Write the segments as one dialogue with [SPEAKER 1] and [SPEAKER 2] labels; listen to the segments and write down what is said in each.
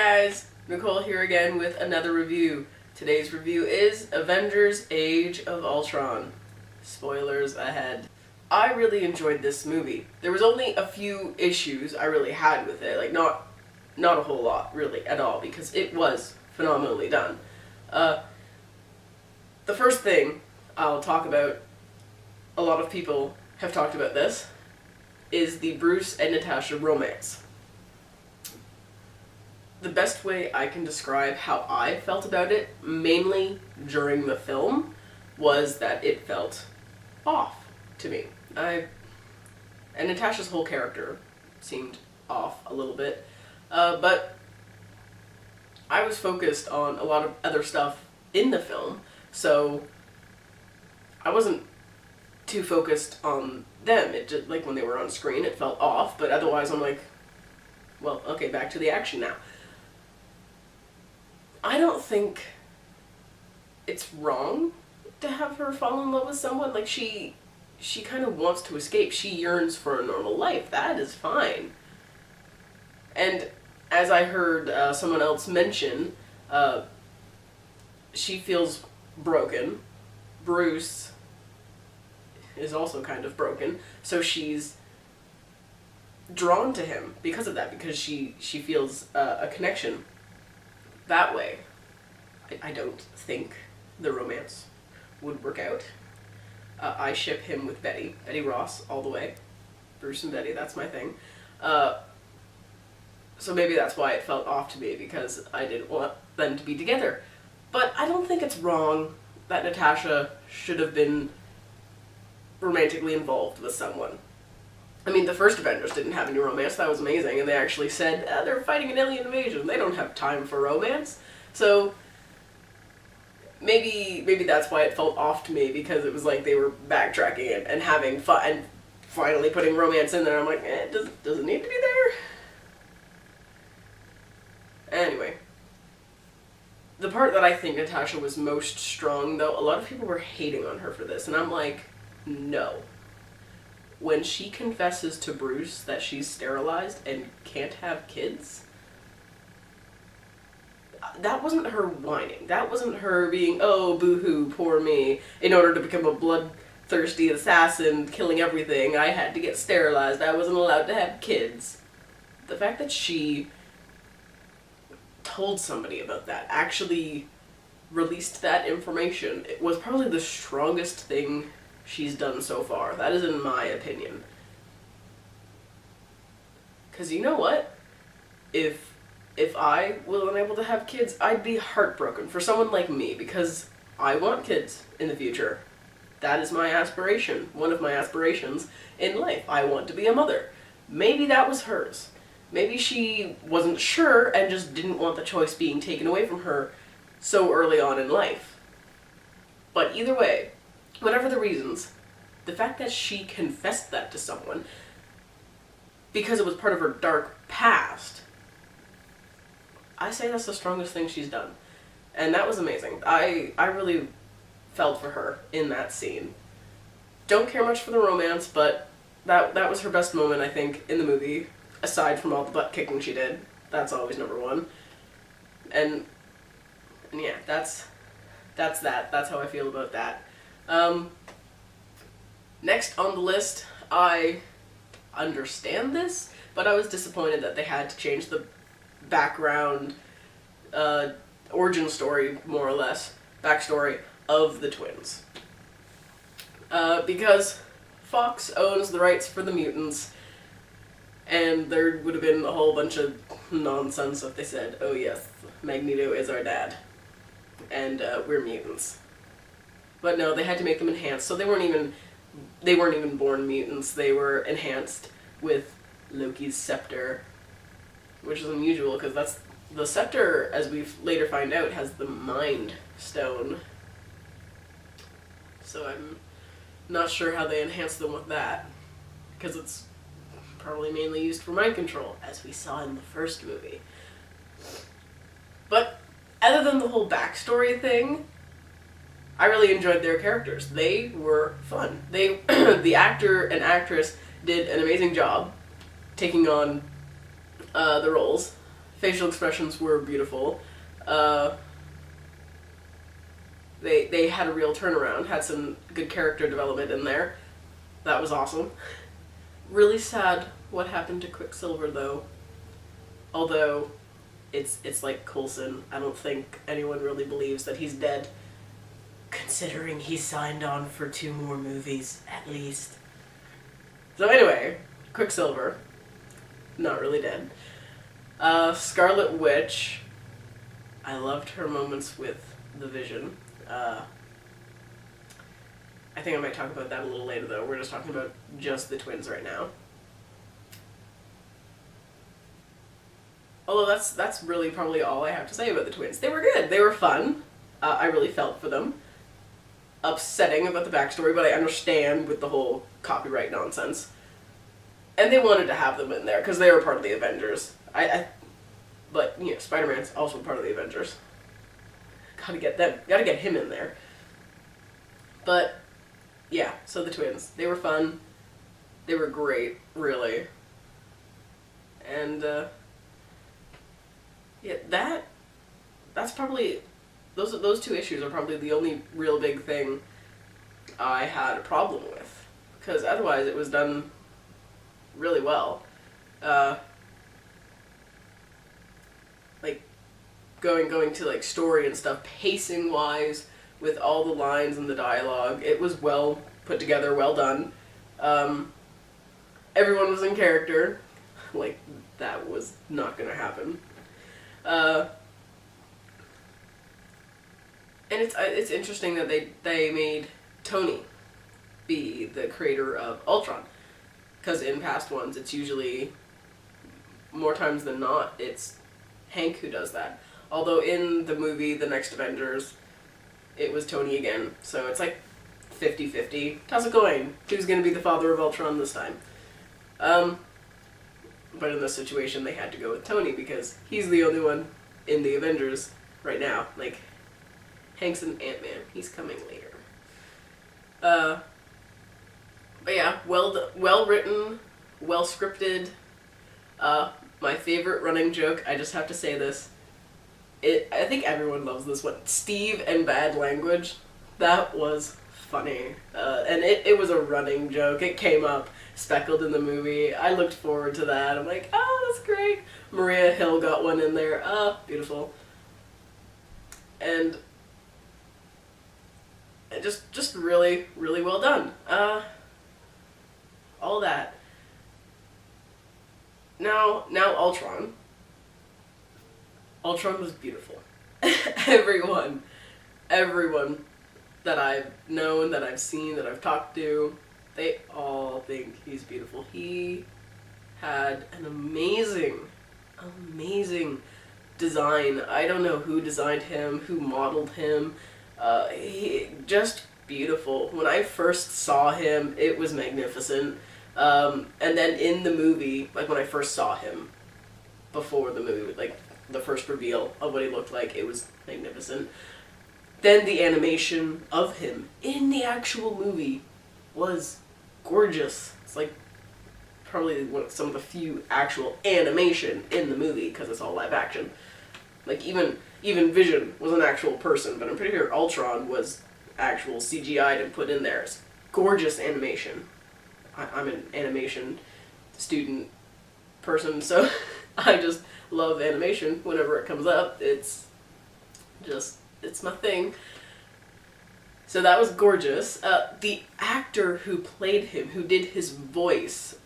[SPEAKER 1] guys, Nicole here again with another review. Today's review is Avengers Age of Ultron. Spoilers ahead. I really enjoyed this movie. There was only a few issues I really had with it, like not a whole lot really at all, because it was phenomenally done. The first thing I'll talk about, a lot of people have talked about this, is the Bruce and Natasha romance. The best way I can describe how I felt about it, mainly during the film, was that it felt off to me. And Natasha's whole character seemed off a little bit, but I was focused on a lot of other stuff in the film, so I wasn't too focused on them. It just, like, when they were on screen, it felt off, but otherwise I'm like, well, okay, back to the action now. I don't think it's wrong to have her fall in love with someone. Like, she kind of wants to escape. She yearns for a normal life. That is fine. And as I heard someone else mention, she feels broken. Bruce is also kind of broken. So she's drawn to him because of that, because she feels a connection that way. I don't think the romance would work out. I ship him with Betty Ross all the way. Bruce and Betty, that's my thing. So maybe that's why it felt off to me, because I didn't want them to be together. But I don't think it's wrong that Natasha should have been romantically involved with someone. I mean, the first Avengers didn't have any romance. That was amazing, and they actually said they're fighting an alien invasion. They don't have time for romance. So maybe that's why it felt off to me, because it was like they were backtracking and having fun and finally putting romance in there. I'm like, does it need to be there? Anyway, the part that I think Natasha was most strong, though, a lot of people were hating on her for this, and I'm like, no. When she confesses to Bruce that she's sterilized and can't have kids, that wasn't her whining. That wasn't her being, oh, boo-hoo, poor me. In order to become a bloodthirsty assassin, killing everything, I had to get sterilized. I wasn't allowed to have kids. The fact that she told somebody about that, actually released that information, it was probably the strongest thing she's done so far. That is in my opinion. Because you know what? If I was unable to have kids, I'd be heartbroken for someone like me, because I want kids in the future. That is my aspiration. One of my aspirations in life. I want to be a mother. Maybe that was hers. Maybe she wasn't sure and just didn't want the choice being taken away from her so early on in life. But either way, whatever the reasons, the fact that she confessed that to someone because it was part of her dark past, I say that's the strongest thing she's done. And that was amazing. I really felt for her in that scene. Don't care much for the romance, but that was her best moment, I think, in the movie, aside from all the butt kicking she did. That's always number one. And yeah, that's that. That's how I feel about that. Next on the list, I understand this, but I was disappointed that they had to change the background, origin story, more or less, backstory of the twins. Because Fox owns the rights for the mutants, and there would have been a whole bunch of nonsense if they said, oh yes, Magneto is our dad, and we're mutants. But no, they had to make them enhanced, so they weren't even born mutants. They were enhanced with Loki's scepter, which is unusual, because that's the scepter, as we later find out, has the Mind Stone. So I'm not sure how they enhanced them with that, because it's probably mainly used for mind control, as we saw in the first movie. But other than the whole backstory thing, I really enjoyed their characters. They were fun. The actor and actress did an amazing job taking on the roles. facial expressions were beautiful. They had a real turnaround, had some good character development in there. That was awesome. Really sad what happened to Quicksilver, though. Although, it's like Coulson. I don't think anyone really believes that he's dead, considering he signed on for 2 more movies, at least. So anyway, Quicksilver, not really dead. Scarlet Witch, I loved her moments with the Vision. I think I might talk about that a little later, though. We're just talking about just the twins right now. Although that's really probably all I have to say about the twins. They were good. They were fun. I really felt for them. Upsetting about the backstory, but I understand with the whole copyright nonsense. And they wanted to have them in there because they were part of the Avengers. But you know, Spider-Man's also part of the Avengers. Gotta get him in there. But yeah, so the twins, they were fun. They were great, really. And yeah, that's probably those 2 issues are probably the only real big thing I had a problem with, because otherwise it was done really well. Like going to like story and stuff, pacing wise, with all the lines and the dialogue, it was well put together, well done. Everyone was in character. Like, that was not gonna happen. And it's interesting that they made Tony be the creator of Ultron, because in past ones it's usually, more times than not, it's Hank who does that. Although in the movie The Next Avengers, it was Tony again, so it's like 50-50. Toss a coin. Who's gonna be the father of Ultron this time? But in this situation, they had to go with Tony because he's the only one in the Avengers right now. Like, Hank's an Ant-Man. He's coming later. But yeah, well written, well scripted. My favorite running joke, I just have to say this. I think everyone loves this one. Steve and bad language. That was funny. And it was a running joke. It came up speckled in the movie. I looked forward to that. I'm like, oh, that's great. Maria Hill got one in there. Beautiful. And just really, really well done. All that. Now Ultron. Ultron was beautiful. Everyone that I've known, that I've seen, that I've talked to, they all think he's beautiful. He had an amazing design. I don't know who designed him, who modeled him. He just beautiful. When I first saw him, it was magnificent. And then in the movie, like when I first saw him, before the movie, like the first reveal of what he looked like, it was magnificent. Then the animation of him in the actual movie was gorgeous. It's like probably some of the few actual animation in the movie, because it's all live action. Like even Vision was an actual person, but I'm pretty sure Ultron was actual CGI'd and put in there. It's gorgeous animation. I'm an animation student person, so I just love animation whenever it comes up. It's my thing. So that was gorgeous. The actor who played him, who did his voice,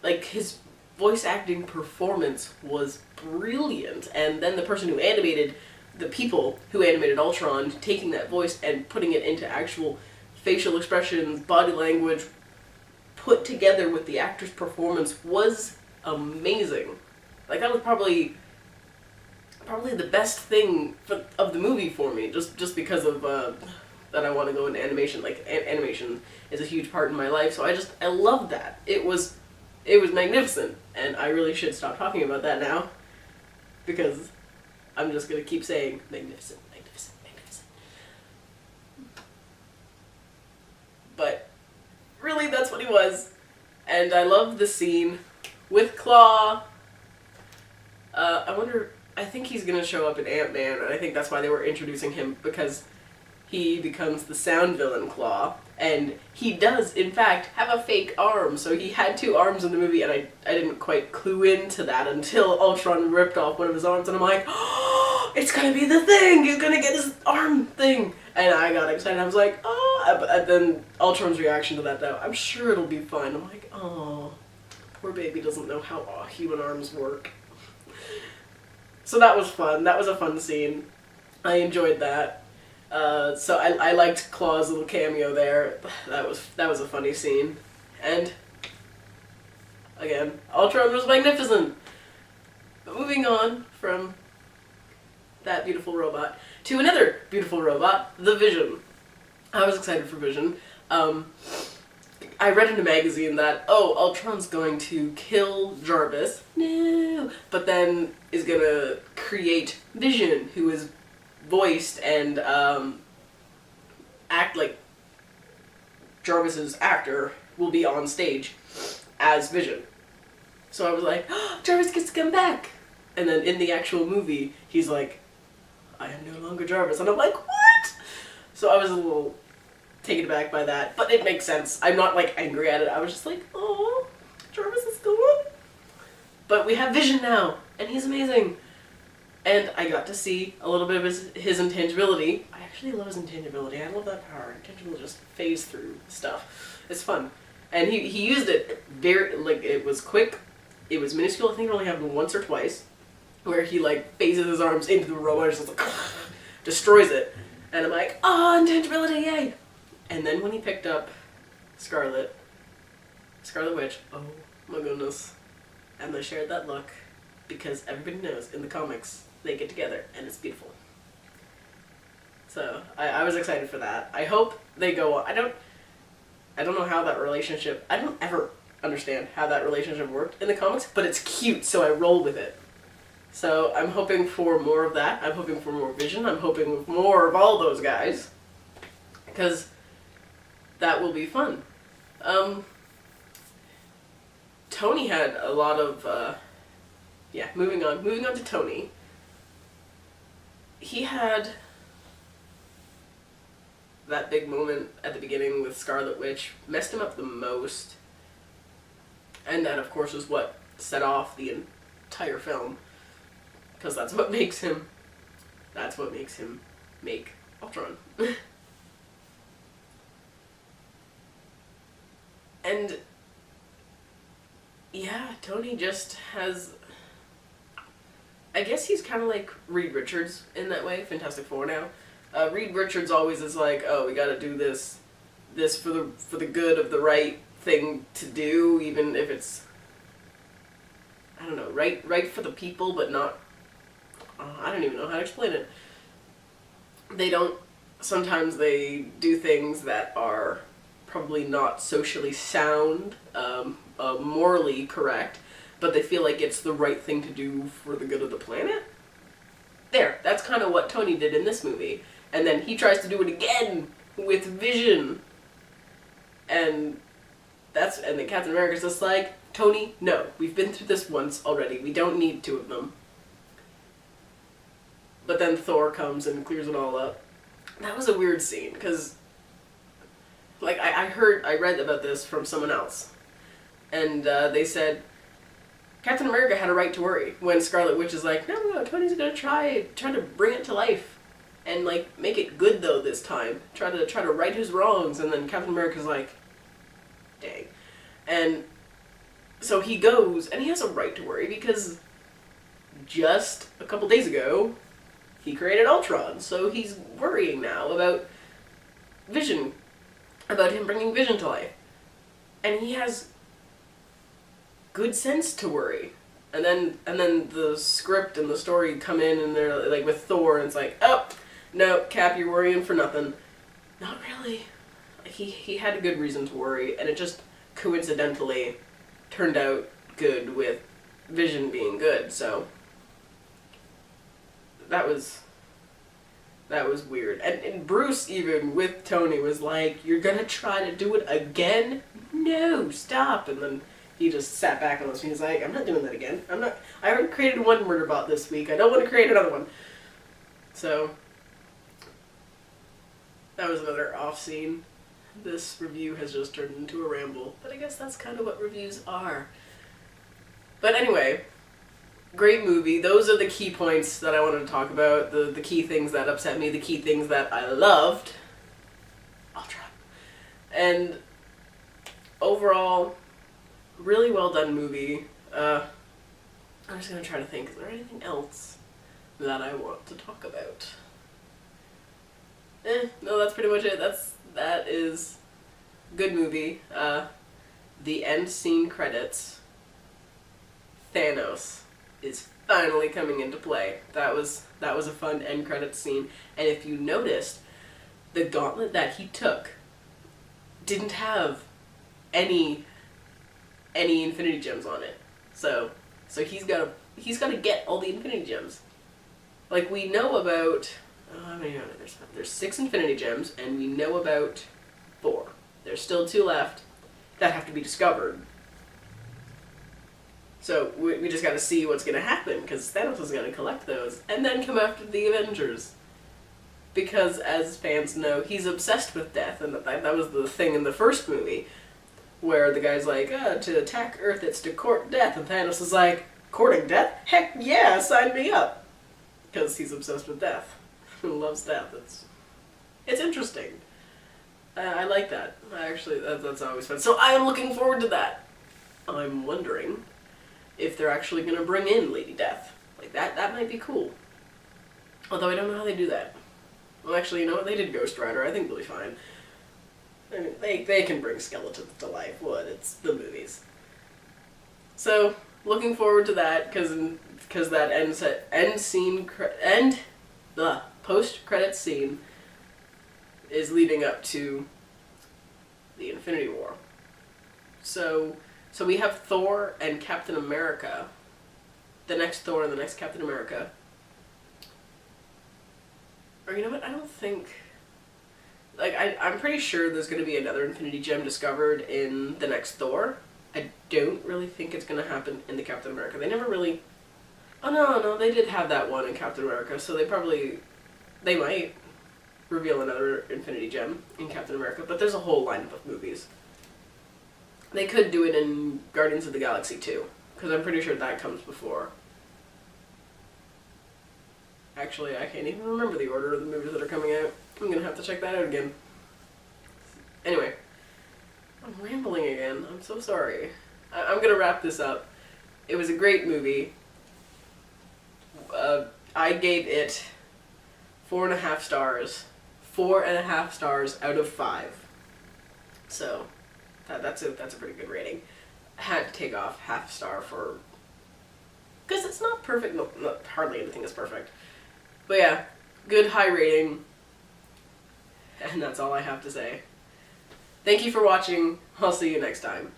[SPEAKER 1] like his voice acting performance was brilliant. And then the person who animated the people who animated Ultron, taking that voice and putting it into actual facial expressions, body language, put together with the actor's performance was amazing. Like, that was probably the best thing of the movie for me, just because of that I want to go into animation. Like, animation is a huge part in my life, so I loved that. It was magnificent, and I really should stop talking about that now, because I'm just gonna keep saying magnificent, magnificent, magnificent. But really, that's what he was, and I love the scene with Claw. I wonder I think he's gonna show up in Ant-Man, and I think that's why they were introducing him, because he becomes the sound villain Claw, and he does, in fact, have a fake arm, so he had 2 arms in the movie, and I didn't quite clue into that until Ultron ripped off one of his arms, and I'm like, oh, it's gonna be the thing! He's gonna get his arm thing! And I got excited, I was like, oh, and then Ultron's reaction to that, though, I'm sure it'll be fine. I'm like, oh, poor baby doesn't know how human arms work. So that was fun. That was a fun scene. I enjoyed that. So I liked Claw's little cameo there. That was a funny scene. And again, Ultron was magnificent. But moving on from that beautiful robot to another beautiful robot, the Vision. I was excited for Vision. I read in a magazine that, oh, Ultron's going to kill Jarvis. No! But then is gonna create Vision, who is voiced and act like Jarvis's actor will be on stage as Vision. So I was like, oh, Jarvis gets to come back! And then in the actual movie, he's like, I am no longer Jarvis. And I'm like, what? So I was a little taken aback by that, but it makes sense. I'm not like angry at it. I was just like, oh, Jarvis is gone. But we have Vision now, and he's amazing. And I got to see a little bit of his intangibility. I actually love his intangibility. I love that power. Intangibility just phase through stuff. It's fun. And he used it very, like, it was quick. It was minuscule. I think it only happened once or twice, where he like phases his arms into the robot and just like destroys it. And I'm like, oh, intangibility, yay! And then when he picked up Scarlet Witch, oh my goodness. And they shared that look, because everybody knows in the comics they get together and it's beautiful. So I was excited for that. I hope they go on. I don't know how that relationship, I don't ever understand how that relationship worked in the comics, but it's cute, so I roll with it. So I'm hoping for more of that. I'm hoping for more Vision. I'm hoping for more of all those guys, because that will be fun. Tony had a lot of, moving on to Tony. He had that big moment at the beginning with Scarlet Witch, messed him up the most. And that, of course, was what set off the entire film. Because that's what makes him make Ultron. And yeah, Tony just has, I guess he's kind of like Reed Richards in that way, Fantastic Four now. Reed Richards always is like, oh, we gotta do this for the good of the right thing to do, even if it's, I don't know, right for the people, but not, I don't even know how to explain it. Sometimes they do things that are probably not socially sound, morally correct, but they feel like it's the right thing to do for the good of the planet. That's kind of what Tony did in this movie. And then he tries to do it again with Vision. And then Captain America's just like, Tony, no, we've been through this once already. We don't need 2 of them. But then Thor comes and clears it all up. That was a weird scene, because like I read about this from someone else. And they said Captain America had a right to worry when Scarlet Witch is like, no, Tony's gonna try to bring it to life. And like make it good though this time. Try to right his wrongs, and then Captain America's like, dang. And so he goes, and he has a right to worry because just a couple days ago he created Ultron, so he's worrying now about Vision, about him bringing Vision to life. And he has good sense to worry. And then the script and the story come in, and they're like with Thor, and it's like, oh, no, Cap, you're worrying for nothing. Not really. He had a good reason to worry, and it just coincidentally turned out good with Vision being good, so that was weird. And Bruce, even with Tony, was like, you're gonna try to do it again? No, stop. And then He just sat back on us and he's like, I'm not doing that again. I already created one murder bot this week. I don't want to create another one. So, that was another off scene. This review has just turned into a ramble, but I guess that's kind of what reviews are. But anyway, great movie. Those are the key points that I wanted to talk about. The key things that upset me, the key things that I loved. Ultron. And overall, really well done movie. I'm just gonna try to think, is there anything else that I want to talk about? No, that's pretty much it. That is good movie. The end scene credits. Thanos is finally coming into play. That was a fun end credits scene. And if you noticed, the gauntlet that he took didn't have any Infinity Gems on it. So he's gotta get all the Infinity Gems. Like, we know about how many are there? There's 6 Infinity Gems, and we know about 4. There's still 2 left that have to be discovered. So we just gotta see what's gonna happen, because Thanos is gonna collect those, and then come after the Avengers. Because, as fans know, he's obsessed with death, and that was the thing in the first movie, where the guy's like, to attack Earth, it's to court death, and Thanos is like, courting death? Heck yeah, sign me up! Because he's obsessed with death. Loves death. It's interesting. I like that. That's always fun. So I am looking forward to that. I'm wondering if they're actually going to bring in Lady Death. Like, that might be cool. Although I don't know how they do that. Well, actually, you know what? They did Ghost Rider. I think they'll be fine. I mean, they can bring skeletons to life. What? It's the movies. So, looking forward to that, because that the post-credits scene is leading up to the Infinity War. So we have Thor and Captain America, the next Thor and the next Captain America. Or you know what, I don't think... Like, I'm pretty sure there's going to be another Infinity Gem discovered in the next Thor. I don't really think it's going to happen in the Captain America. They never really... Oh, no, they did have that one in Captain America, so they might reveal another Infinity Gem in Captain America, but there's a whole lineup of movies. They could do it in Guardians of the Galaxy too, because I'm pretty sure that comes before. Actually, I can't even remember the order of the movies that are coming out. I'm gonna have to check that out again. Anyway, I'm rambling again. I'm so sorry. I'm gonna wrap this up. It was a great movie. I gave it 4.5 stars. 4.5 stars out of 5. So, that's a pretty good rating. I had to take off half a star for... because it's not perfect. No, hardly anything is perfect. But yeah, good high rating. And that's all I have to say. Thank you for watching. I'll see you next time.